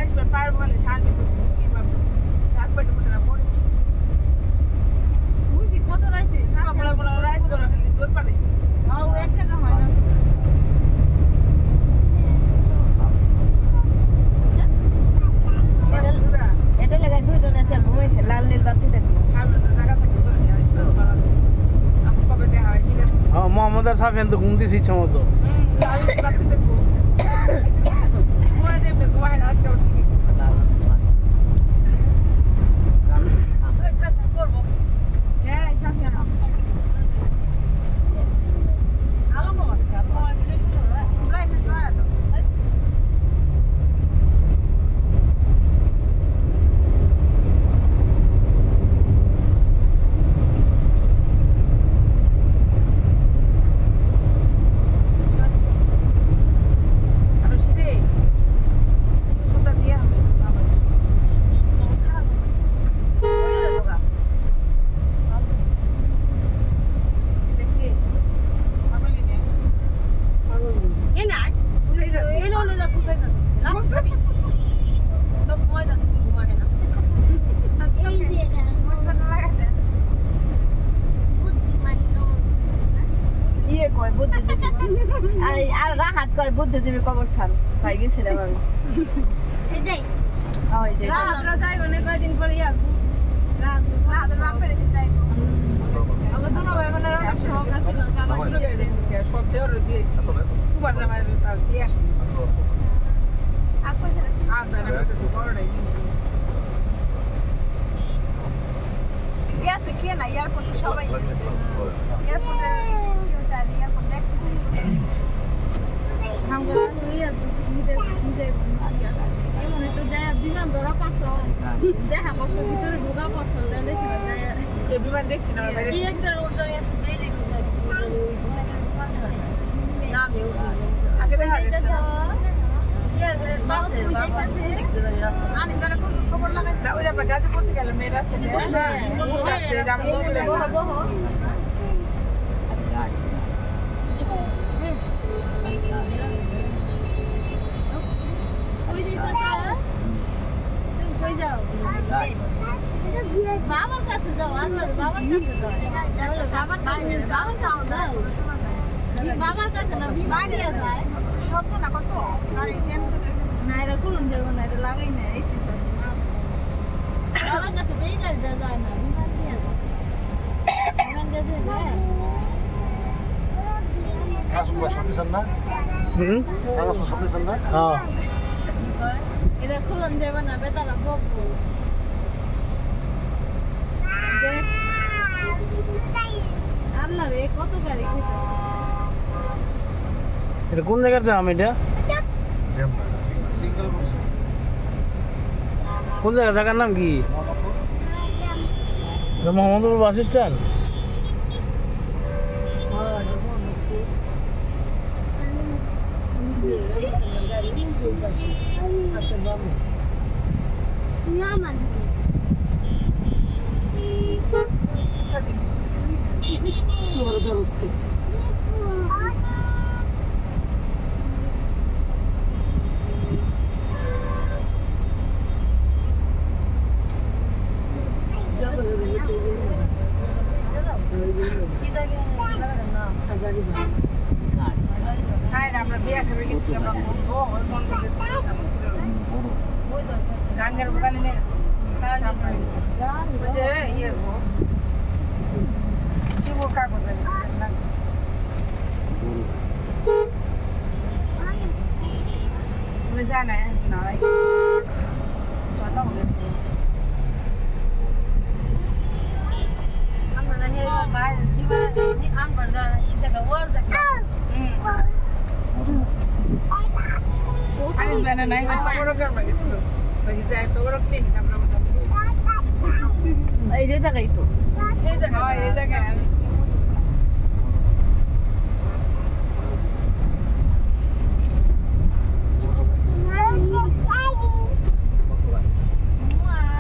punishment পারবো বলে শান্তি তো কি ভাবছ তারপরে মোটা পড়ে বুঝি কত রাইতে আমরা বলা রাইত করে খালি দূর পারে ও এক জায়গা হয় না এটা লাগাই দুই জন এসে ঘুমাইছে লাল নীল বাতি দেখো সামনে তো জায়গা থাকে তো আসলে ভালো আপু কবে দেখা হয় ঠিক আছে হ্যাঁ মোহাম্মদ আর সাফিয়ান তো ঘুম দিছি ইচ্ছা মতো লাল নীল বাতি দেখো Why not go to you? বুদ্ধিজীবী কবরস্থান পাই গেছিলাম আমি এটাই রাতরা যাই মানে কয়েকদিন পরে রাতের বাপের যাই আগে তো না মানে অনেক শখ আছিল গানা শুরু করে দিয়েছি সব দেওয়ার দিয়েছি তোমার জামাই তার দিয়া আগ করে যাচ্ছি আগ না করতেছি বড় নাই গেছে কি না এয়ারপোর্টে সবাই গেছে এয়ারপোর্টে কেউ যায় এয়ারপোর্ট দেখতেছি আমরা মনে তো যায় বিমান ধরা পারছো দেখা করছো ভিতরে ঢোকা পারছো বিমান দেখছি না একটা রোড জড়িয়ে আছে আগে দেখা গেছে খবর লাগাই ওই আমরা গাজীপুর থেকে গেলাম এই রাস্তায় বাবার কাছে যাও বাবার কাছে যাও বাবার কাছে না বিমানে যায় সব না কত না এটা কুলন দেবো না এটা লাগাই না এসি বাবার কাছে দেই গাড়ি যায় না বিমান দিয়ে যায় কাজগুলো সবকিছু না কাজগুলো সবকিছু না হ্যাঁ এটা খুলন দেব না বেতালা বকবো আল্লাহ রে কত গাড়ি এটা কোন জায়গার জাম এটা কোন জায়গার নাম কি মোহাম্মদপুর বাস স্ট্যান্ড আমরা বিয়া করে গেছিলাম গাঙ্গের গালি নিয়ে গেছে ইয়ে শিব কাগজ জানা নাই গেছে আমরা এই যে জায়গায় তো এই জায়গায়